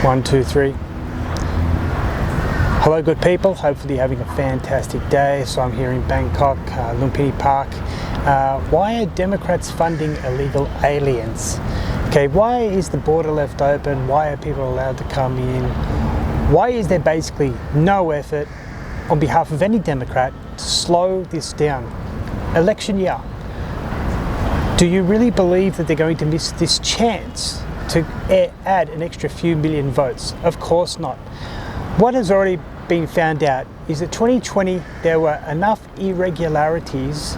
1, 2, 3. Hello good people, hopefully having a fantastic day. So I'm here in Bangkok, Lumpini Park. Why are Democrats funding illegal aliens? Okay, why is the border left open? Why are people allowed to come in? Why is there basically no effort on behalf of any Democrat to slow this down? Election year. Do you really believe that they're going to miss this chance to add an extra few million votes? Of course not. What has already been found out is that 2020 there were enough irregularities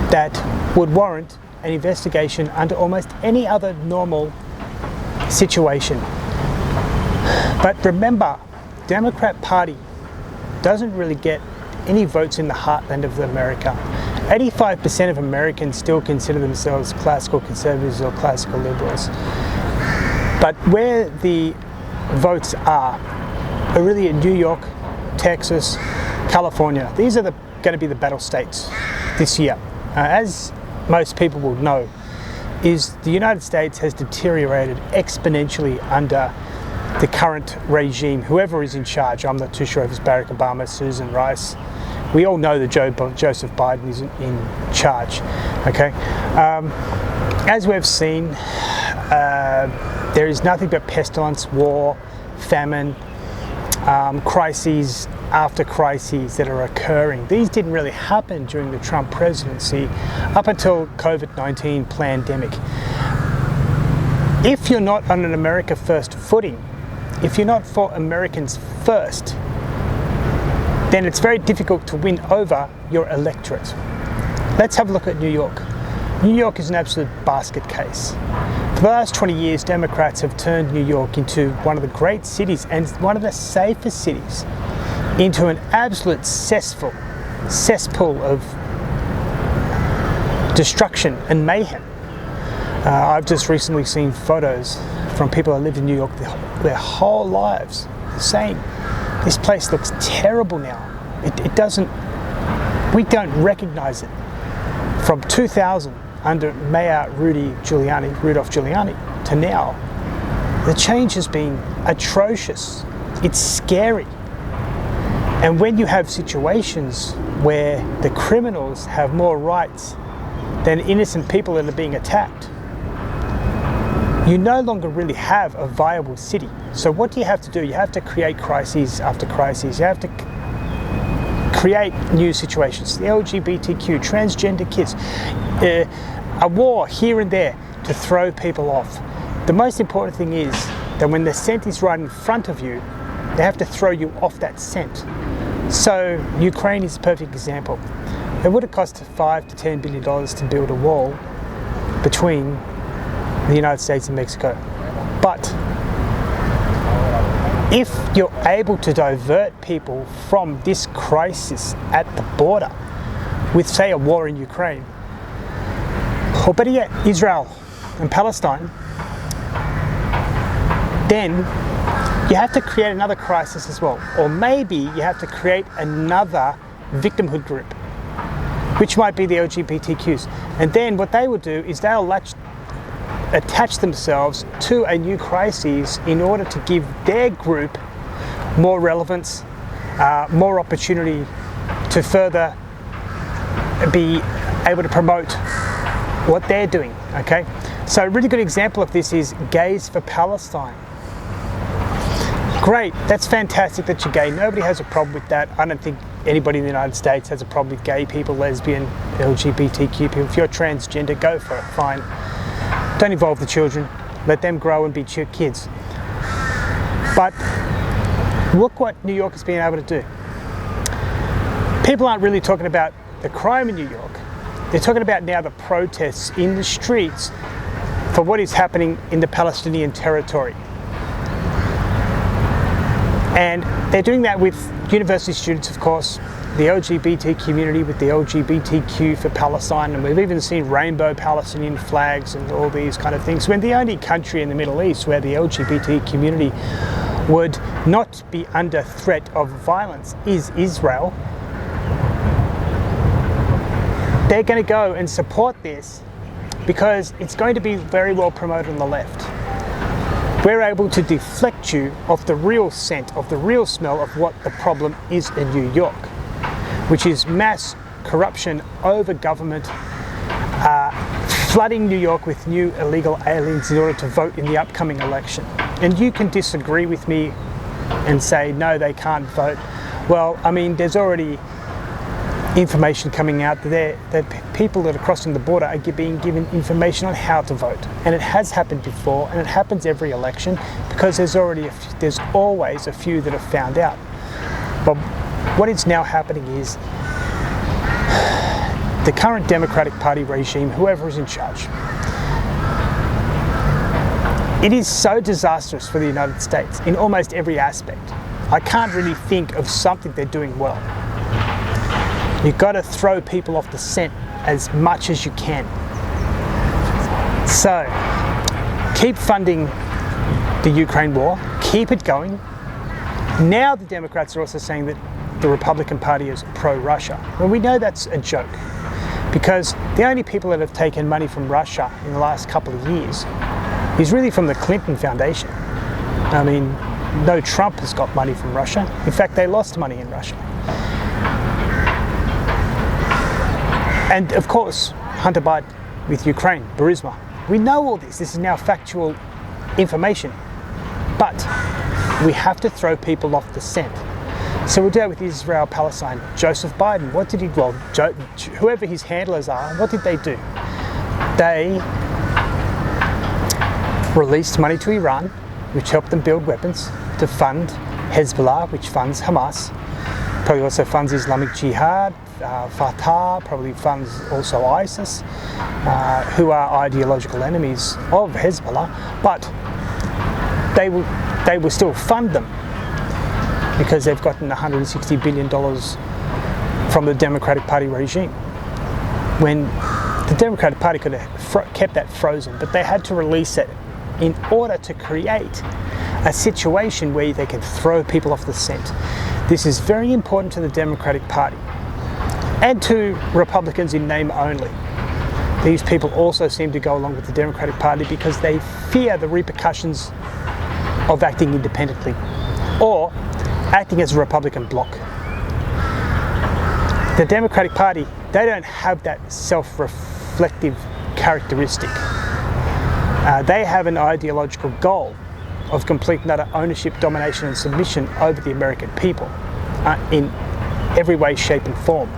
that would warrant an investigation under almost any other normal situation. But remember, Democrat Party doesn't really get any votes in the heartland of America. 85% of Americans still consider themselves classical conservatives or classical liberals. But where the votes are really in New York, Texas, California. These are going to be the battle states this year. As most people will know, is the United States has deteriorated exponentially under the current regime, whoever is in charge. I'm not too sure if it's Barack Obama, Susan Rice. We all know that Joseph Biden is in charge. Okay, as we've seen, there is nothing but pestilence, war, famine, crises after crises that are occurring. These didn't really happen during the Trump presidency up until COVID-19 pandemic. If you're not on an America First footing, if you're not for Americans first, then it's very difficult to win over your electorate. Let's have a look at New York. New York is an absolute basket case. For the last 20 years, Democrats have turned New York into one of the great cities and one of the safest cities into an absolute cesspool of destruction and mayhem. I've just recently seen photos from people who lived in New York their whole lives saying, this place looks terrible now. We don't recognize it. From 2000, under Mayor Rudolph Giuliani, to now, the change has been atrocious. It's scary. And when you have situations where the criminals have more rights than innocent people that are being attacked, you no longer really have a viable city. So what do you have to do? You have to create crises after crises. You have to create new situations. The LGBTQ, transgender kids, a war here and there to throw people off. The most important thing is that when the scent is right in front of you, they have to throw you off that scent. So Ukraine is a perfect example. It would have cost $5 to $10 billion to build a wall between the United States and Mexico. But if you're able to divert people from this crisis at the border with, say, a war in Ukraine, or better yet, Israel and Palestine, then you have to create another crisis as well. Or maybe you have to create another victimhood group, which might be the LGBTQs. And then what they will do is they'll attach themselves to a new crisis in order to give their group more relevance, more opportunity to further be able to promote what they're doing, okay? So a really good example of this is Gays for Palestine. Great, that's fantastic that you're gay. Nobody has a problem with that. I don't think anybody in the United States has a problem with gay people, lesbian, LGBTQ people. If you're transgender, go for it, fine. Don't involve the children. Let them grow and be kids. But look what New York has been able to do. People aren't really talking about the crime in New York. They're talking about now the protests in the streets for what is happening in the Palestinian territory. And they're doing that with university students, of course, the LGBT community with the LGBTQ for Palestine, and we've even seen rainbow Palestinian flags and all these kind of things. When the only country in the Middle East where the LGBT community would not be under threat of violence is Israel, they're going to go and support this because it's going to be very well promoted on the left. we're able to deflect you off the real scent, of the real smell of what the problem is in New York, which is mass corruption over government, flooding New York with new illegal aliens in order to vote in the upcoming election. And you can disagree with me and say, no, they can't vote. Well, I mean, there's already information coming out there that people that are crossing the border are being given information on how to vote. And it has happened before, and it happens every election, because there's always a few that have found out. But what is now happening is the current Democratic Party regime, whoever is in charge, it is so disastrous for the United States in almost every aspect. I can't really think of something they're doing well. You've got to throw people off the scent as much as you can. So, keep funding the Ukraine war, keep it going. Now the Democrats are also saying that the Republican Party is pro-Russia. Well, we know that's a joke, because the only people that have taken money from Russia in the last couple of years is really from the Clinton Foundation. I mean, no Trump has got money from Russia. In fact, they lost money in Russia. And of course, Hunter Biden with Ukraine, Burisma. We know all this. This is now factual information. But we have to throw people off the scent. So we'll do it with Israel-Palestine. Joseph Biden, what did he, whoever his handlers are, what did they do? They released money to Iran, which helped them build weapons, to fund Hezbollah, which funds Hamas, probably also funds Islamic Jihad, Fatah, probably funds also ISIS, who are ideological enemies of Hezbollah, but they will still fund them because they've gotten $160 billion from the Democratic Party regime, when the Democratic Party could have kept that frozen, but they had to release it in order to create a situation where they can throw people off the scent. This is very important to the Democratic Party and to Republicans in name only. These people also seem to go along with the Democratic Party because they fear the repercussions of acting independently or acting as a Republican bloc. The Democratic Party, they don't have that self-reflective characteristic. They have an ideological goal of complete and utter ownership, domination and submission over the American people in every way, shape and form.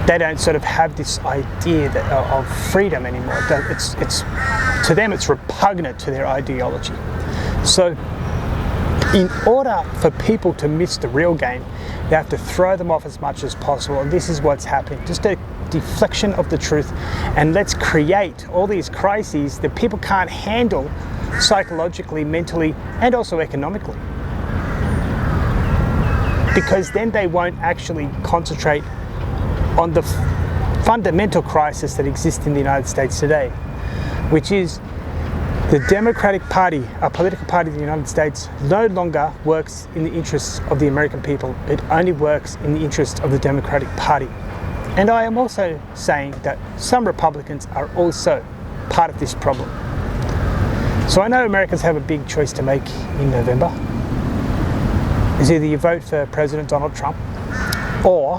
They don't sort of have this idea of freedom anymore. To them it's repugnant to their ideology. So in order for people to miss the real game, they have to throw them off as much as possible, and this is what's happening. Just a deflection of the truth, and let's create all these crises that people can't handle psychologically, mentally and also economically, because then they won't actually concentrate on the fundamental crisis that exists in the United States today, which is the Democratic Party, a political party in the United States, no longer works in the interests of the American people. It only works in the interest of the Democratic Party. And I am also saying that some Republicans are also part of this problem. So I know Americans have a big choice to make in November. It's either you vote for President Donald Trump or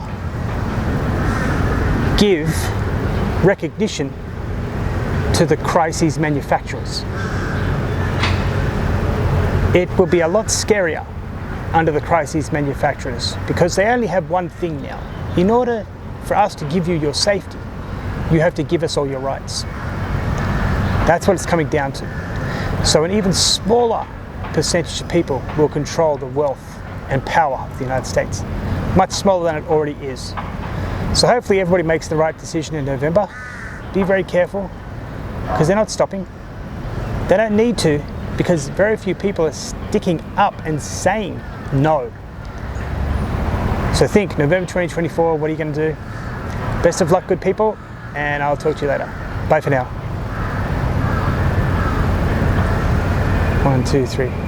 give recognition to the crises manufacturers. It will be a lot scarier under the crises manufacturers because they only have one thing now. In order for us to give you your safety, you have to give us all your rights. That's what it's coming down to. So an even smaller percentage of people will control the wealth and power of the United States, much smaller than it already is. So hopefully everybody makes the right decision in November. Be very careful, because they're not stopping. They don't need to, because very few people are sticking up and saying no. So think, November 2024, what are you going to do? Best of luck, good people, and I'll talk to you later. Bye for now. 1, 2, 3.